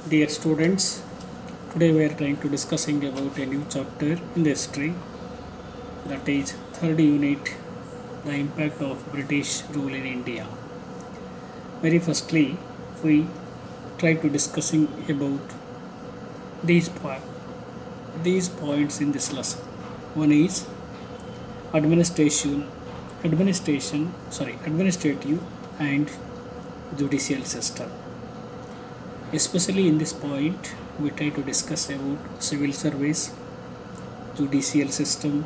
Dear students, today we are trying to discussing about a new chapter in the history, that is third unit, the impact of British rule in India. Very firstly, we try to discussing about these these points in this lesson. One is administrative and judicial system. Especially in this point, we try to discuss about civil service, judicial system,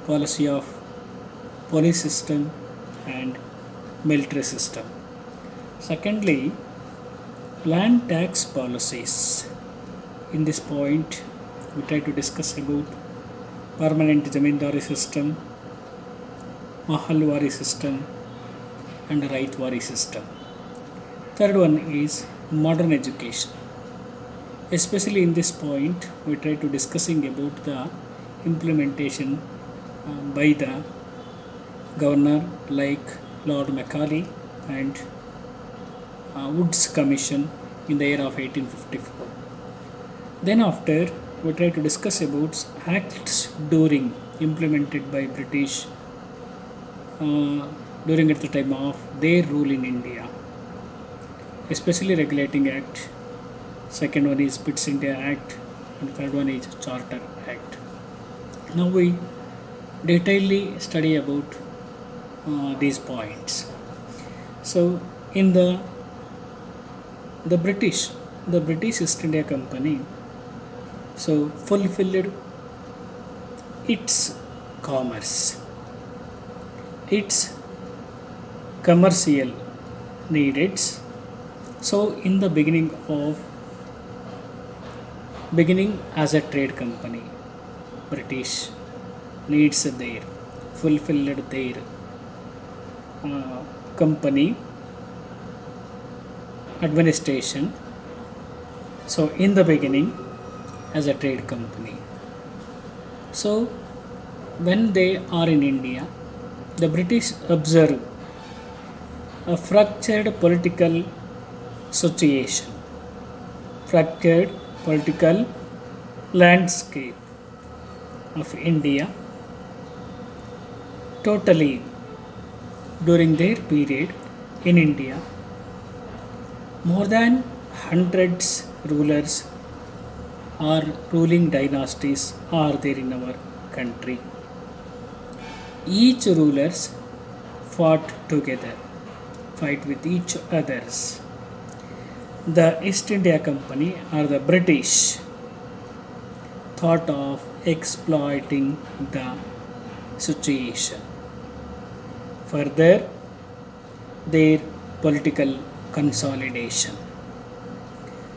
policy of police system, and military system. Secondly, land tax policies. In this point, we try to discuss about permanent zamindari system, mahalwari system, and raitwari system. Third one is modern education. Especially in this point, we try to discussing about the implementation by the governor like Lord Macaulay and Woods Commission in the year of 1854. Then after, we try to discuss about acts during implemented by British during at the time of their rule in India, especially regulating act. Second one is Pitt's India Act, and third one is Charter Act. Now we detailedly study about these points. So in the British East India Company so fulfilled its commerce, its commercial needs. So in the beginning as a trade company, British needs their fulfilled their company administration. So in the beginning as a trade company. So when they are in India, the British observe a fractured political situation, fractured political landscape of India totally during their period in India. More than hundreds rulers or ruling dynasties are there in our country. Each rulers fought together, fight with each others. The East India Company or the British thought of exploiting the situation. Further, their political consolidation.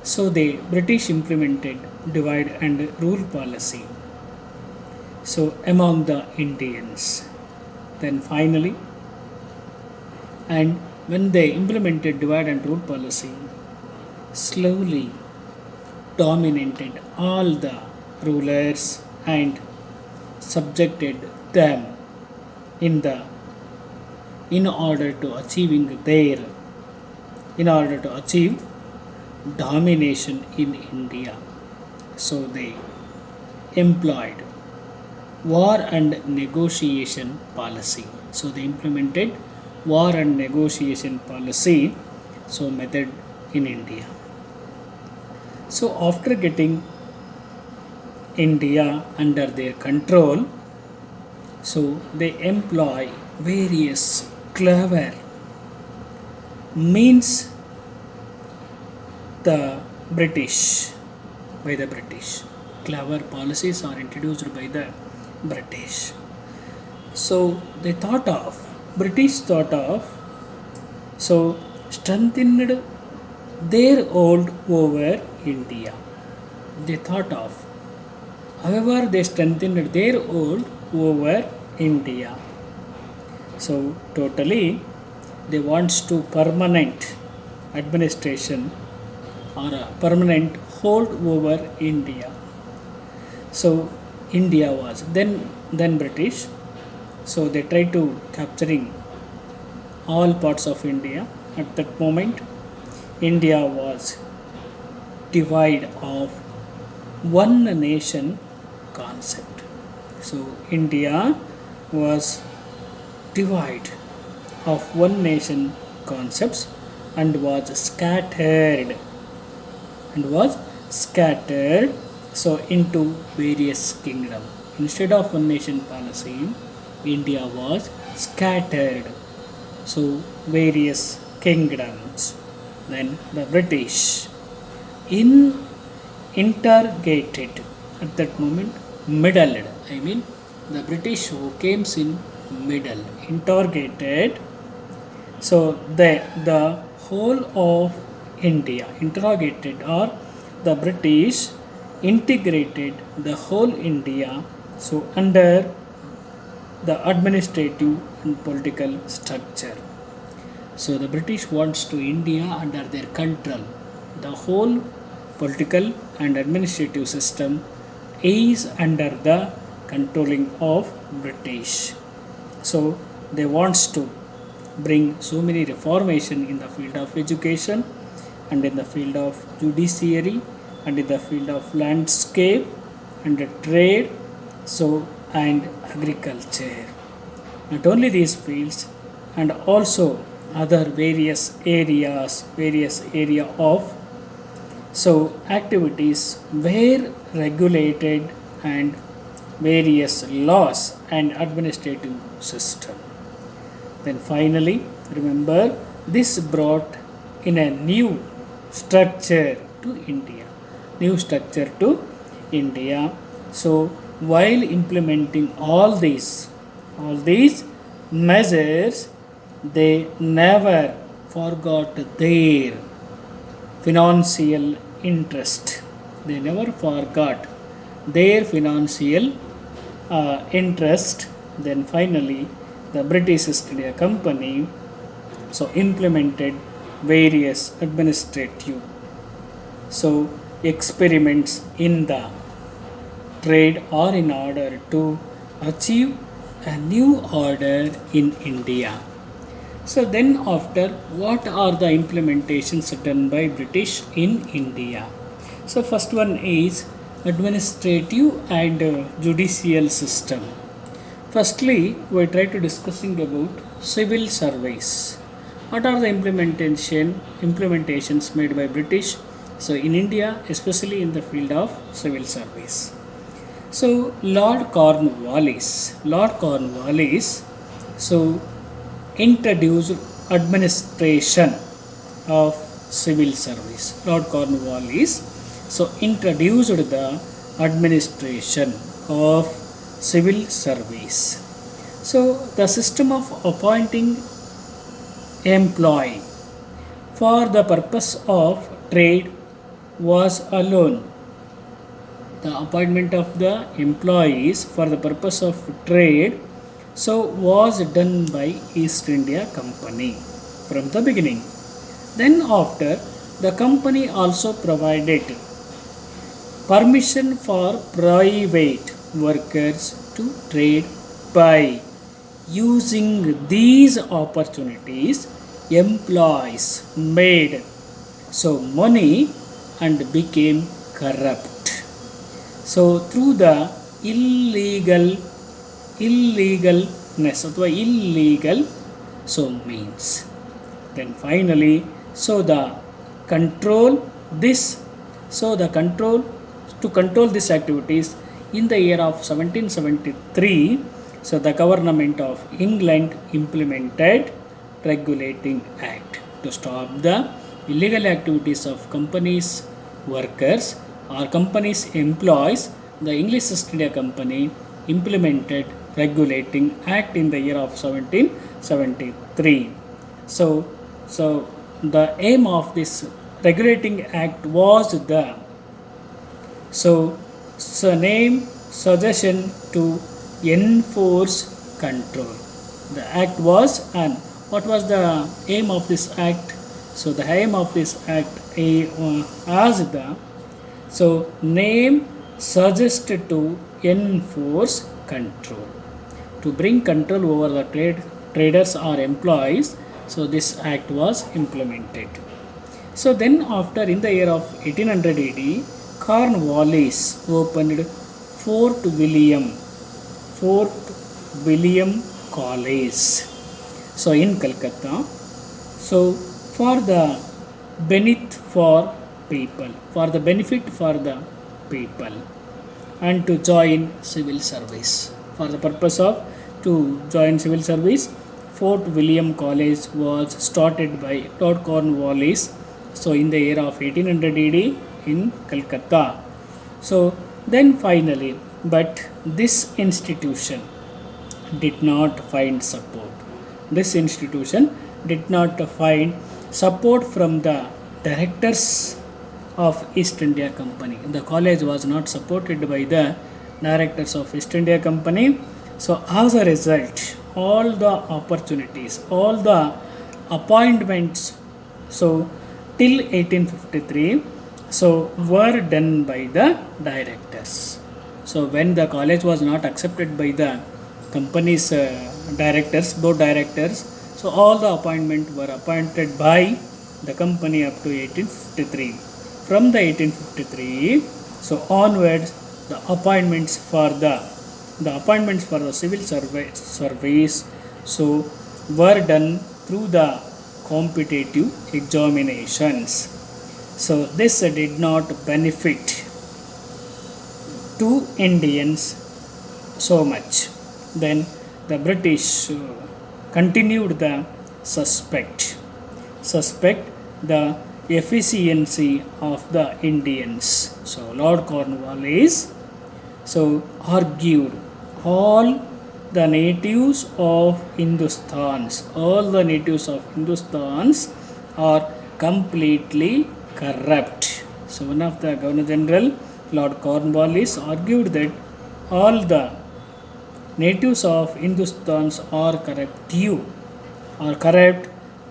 So the British implemented divide and rule policy. So among the Indians. Then finally, and when they implemented divide and rule policy, slowly dominated all the rulers and subjected them in order to achieve domination in India. So they employed war and negotiation policy. So they implemented war and negotiation policy, so method in India. So after getting India under their control, so they employ various clever means by the British. Clever policies are introduced by the British. So British thought of so strengthened their hold over India. They thought of, however, they strengthened their hold over India. So totally, they wants to permanent administration or a permanent hold over India. So India was then British. So they tried to capturing all parts of India. At that moment, India was divide of one nation concept. So India was divide of one nation concepts and was scattered so into various kingdom. Instead of one nation policy, India was scattered so various kingdoms. Then the British interrogated at that moment, middled. I mean the British who came in middle interrogated so the whole of India interrogated, or the British integrated the whole India so under the administrative and political structure. So the British wants to India under their control. The whole political and administrative system is under the controlling of British. So they wants to bring so many reformation in the field of education and in the field of judiciary and in the field of landscape and trade so and agriculture. Not only these fields and also other various area of so activities were regulated and various laws and administrative system. Then finally, remember, this brought in a new structure to India. So while implementing all these measures, they never forgot their financial interest. They never forgot their financial interest. Then finally, the British East India Company so implemented various administrative so experiments in the trade or in order to achieve a new order in India. So then after, what are the implementations done by British in India? So first one is administrative and judicial system. Firstly, we try to discussing about civil service. What are the implementations made by British? So in India, especially in the field of civil service. So Lord Cornwallis so introduced administration of civil service. Lord Cornwallis so introduced the administration of civil service. So the system of appointing employee for the purpose of trade was alone. The appointment of the employees for the purpose of trade so was done by East India Company from the beginning. Then after, the company also provided permission for private workers to trade by using these opportunities. Employees made so money and became corrupt. So through the illegalness or illegal so means. Then finally, so the control this to control these activities in the year of 1773, so the government of England implemented Regulating Act to stop the illegal activities of companies workers or companies employees. The English East India Company implemented Regulating Act in the year of 1773. So the aim of this Regulating Act was the name suggestion to enforce control. The act was, and what was the aim of this act? So the aim of this act as the name suggested to enforce control, to bring control over the traders or employees. So this act was implemented. So then after in the year of 1800 AD, Cornwallis opened Fort William, Fort William College. So in Calcutta, so for the benefit for people, for the benefit for the people, and to join civil service. For the purpose of to join civil service, Fort William College was started by Lord Cornwallis. So in the year of 1800 AD in Calcutta. So then finally, but this institution did not find support. This institution did not find support from the directors of East India Company. The college was not supported by the directors of East India Company. So as a result, all the opportunities, all the appointments, so till 1853, so were done by the directors. So when the college was not accepted by the company's directors, board directors, so all the appointment were appointed by the company up to 1853. From the 1853, so onwards, the appointments for the civil service so were done through the competitive examinations. So this did not benefit to Indians so much. Then the British continued the suspect the efficiency of the Indians. So Lord Cornwallis so argued all the natives of Hindustans are completely corrupt. So one of the Governor General, Lord Cornwallis, argued that all the natives of Hindustans are corrupt.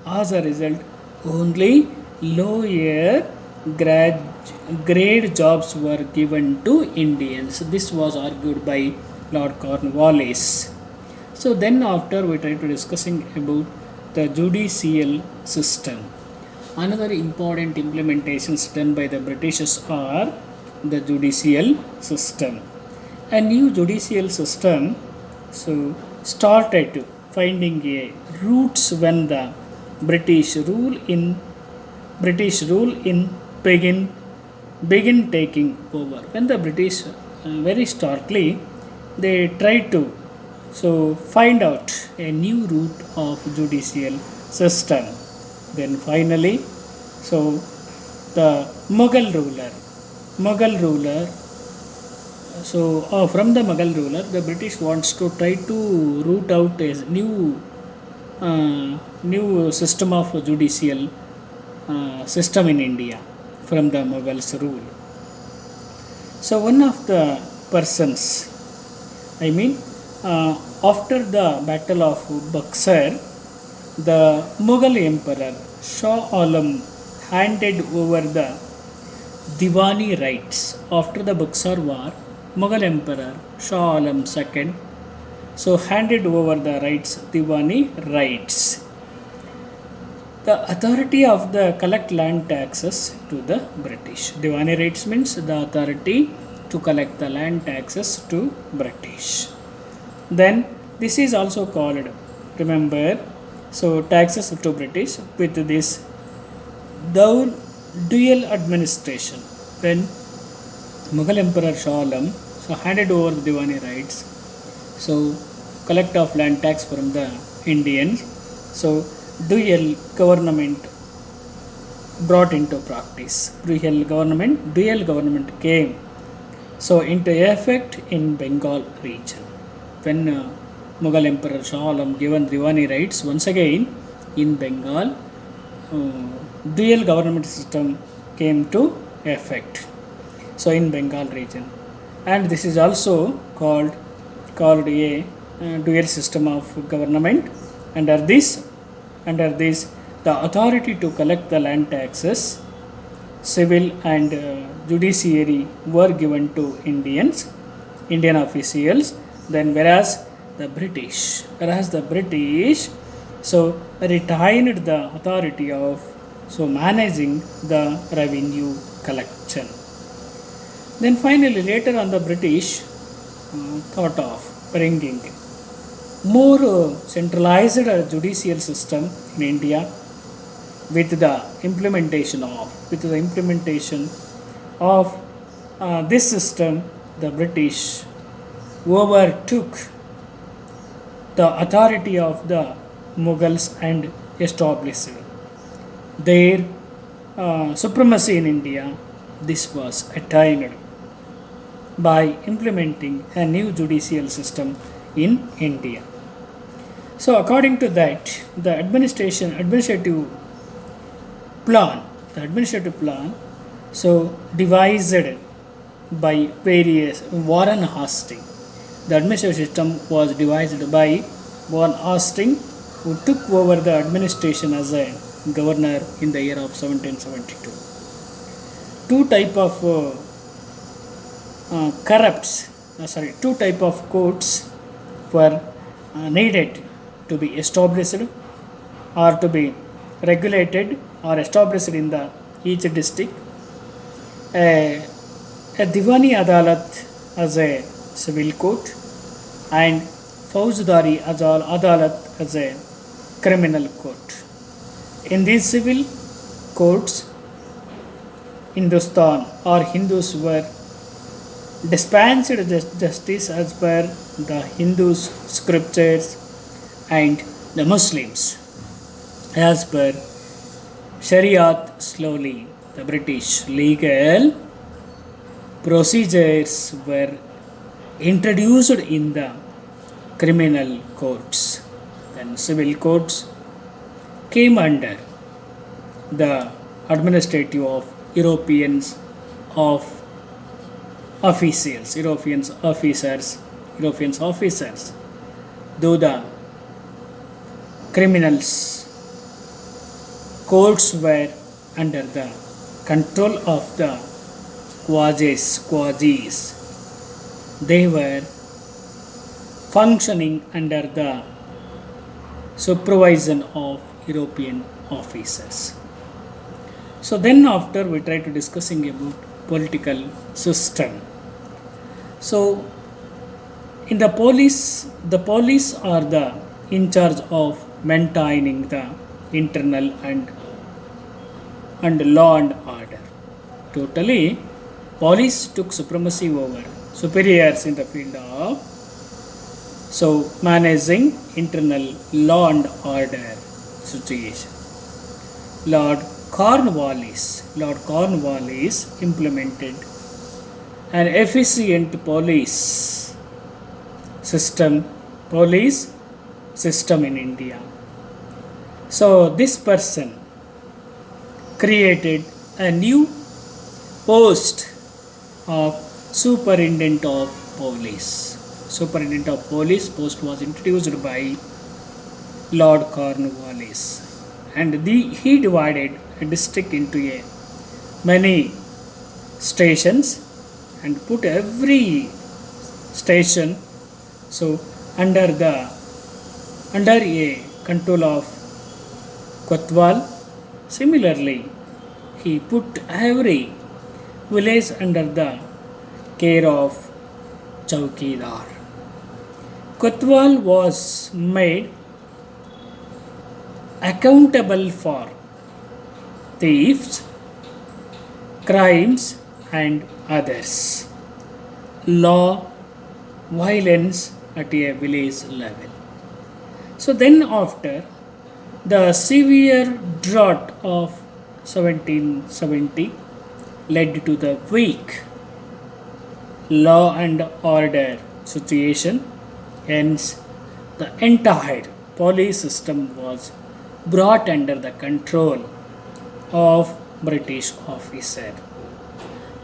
As a result, only lower grade jobs were given to Indians. This was argued by Lord Cornwallis. So then after we try to discussing about the judicial system. Another important implementations done by the Britishers are the judicial system. A new judicial system so started finding a roots when the British rule in begin taking over. When the British very starkly they tried to so find out a new route of judicial system. Then finally, so the Mughal ruler. So from the Mughal ruler, the British wants to try to root out a new system of judicial system in India from the Mughals rule. So one of the persons, after the Battle of Buxar, the Mughal Emperor Shah Alam handed over the Diwani rights. After the Buxar War, Mughal Emperor Shah Alam II so handed over the Diwani rights. The authority of the collect land taxes to the British. Diwani rights means the authority to collect the land taxes to British. Then this is also called, remember, so taxes to British with this dual administration. When Mughal Emperor Shah Alam so handed over the Diwani rights, so collect of land tax from the Indians, so dual government brought into practice. Dual government came so into effect in Bengal region. When Mughal Emperor Shah Alam given Diwani rights, once again in Bengal, dual government system came to effect. So in Bengal region, and this is also called a dual system of government. Under this, the authority to collect the land taxes, civil and judiciary were given to Indian officials. Then whereas the British so retained the authority of so managing the revenue collection. Then finally later on the British thought of bringing more centralized judicial system in India with the implementation of this system. The British overtook the authority of the Mughals and established their supremacy in India. This was attained by implementing a new judicial system in India. So according to that, the administrative plan, so devised by various Warren Hastings. The administrative system was devised by Warren Hastings, who took over the administration as a governor in the year of 1772. Two type of courts were needed to be established or to be regulated or established in the each district. A Diwani Adalat as a civil court and Faujdari Adalat as a criminal court. In these civil courts, Hindustan or Hindus were dispensed justice as per the Hindus scriptures and the Muslims as per Shariat. Slowly the British legal procedures were introduced in the criminal courts. Then civil courts came under the administrative of European officers, though the criminals courts were under the control of the quadis. They were functioning under the supervision of European officers. So then after we try to discussing about political system. So in the police are the in charge of maintaining the internal and law and order. Totally, police took supremacy over superiors in the field of managing internal law and order situation. Lord Cornwallis implemented an efficient police system in India. So this person created a new post of Superintendent of Police. Superintendent of Police post was introduced by Lord Cornwallis, and he divided a district into many stations and put every station under a control of Kotwal. Similarly, he put every village under the care of Chowkidar. Kotwal was made accountable for thieves, crimes and others. Law, violence at a village level. So then after the severe drought of 1770 led to the weak law and order situation, hence the entire police system was brought under the control of British officer.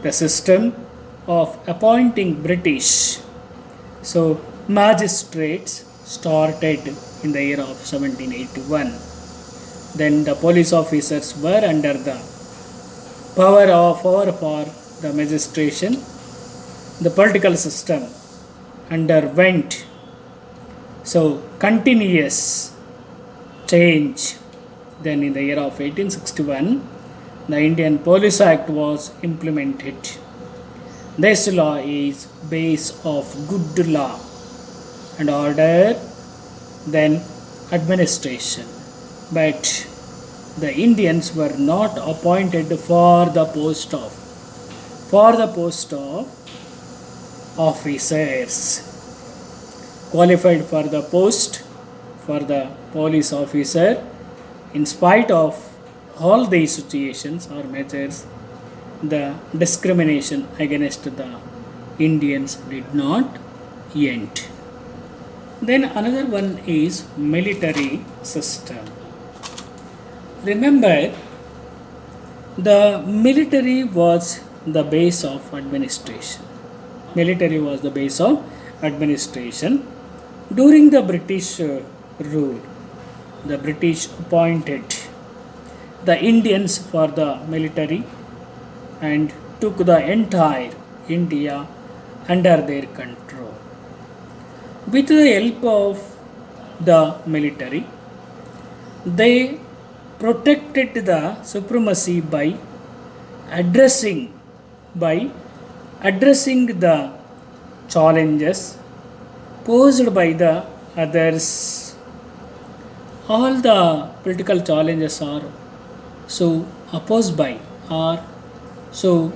The system of appointing British magistrates started in the year of 1781. Then the police officers were under the power for the magistration. The political system underwent continuous change Then in the year of 1861, the Indian Police Act was implemented. This law is base of good law and order, then administration. But the Indians were not appointed for the post of officers. Qualified for the post for the police officer, in spite of all these situations or measures, the discrimination against the Indians did not end. Then another one is military system. Remember, the military was the base of administration. Military was the base of administration. During the British rule, the British appointed the Indians for the military and took the entire India under their control. With the help of the military, they protected the supremacy by addressing the challenges posed by the others. All the political challenges are so opposed by or so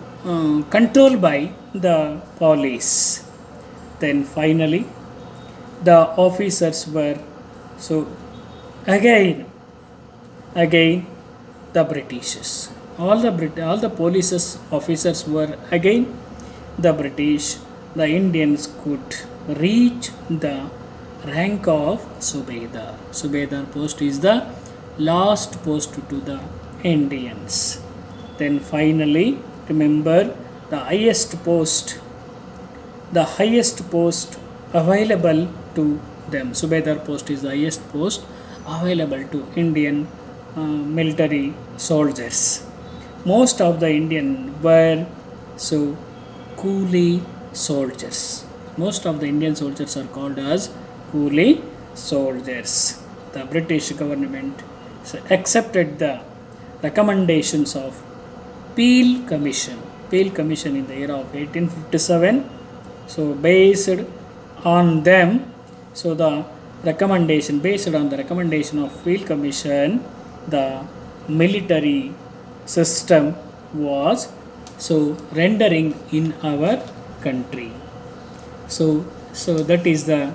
controlled by the police. Then finally, the officers were so again the Britishers. All the police officers were again the British. The Indians could reach the rank of Subedar. Subedar post is the last post to the Indians. Then finally, remember the highest post available to them. Subedar post is the highest post available to Indian military soldiers. Most of the Indian were so coolie soldiers. Most of the Indian soldiers are called as coolie soldiers. The British government accepted the recommendations of Peel Commission. Peel Commission in the year of 1857. So based on them, so the recommendation, based on the recommendation of Peel Commission, the military system was so rendering in our country. So that is the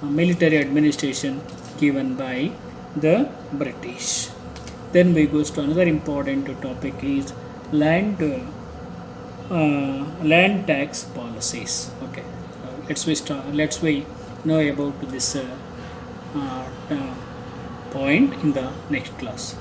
military administration given by the British. Then we goes to another important topic is land tax policies. Okay, let's we know about this point in the next class.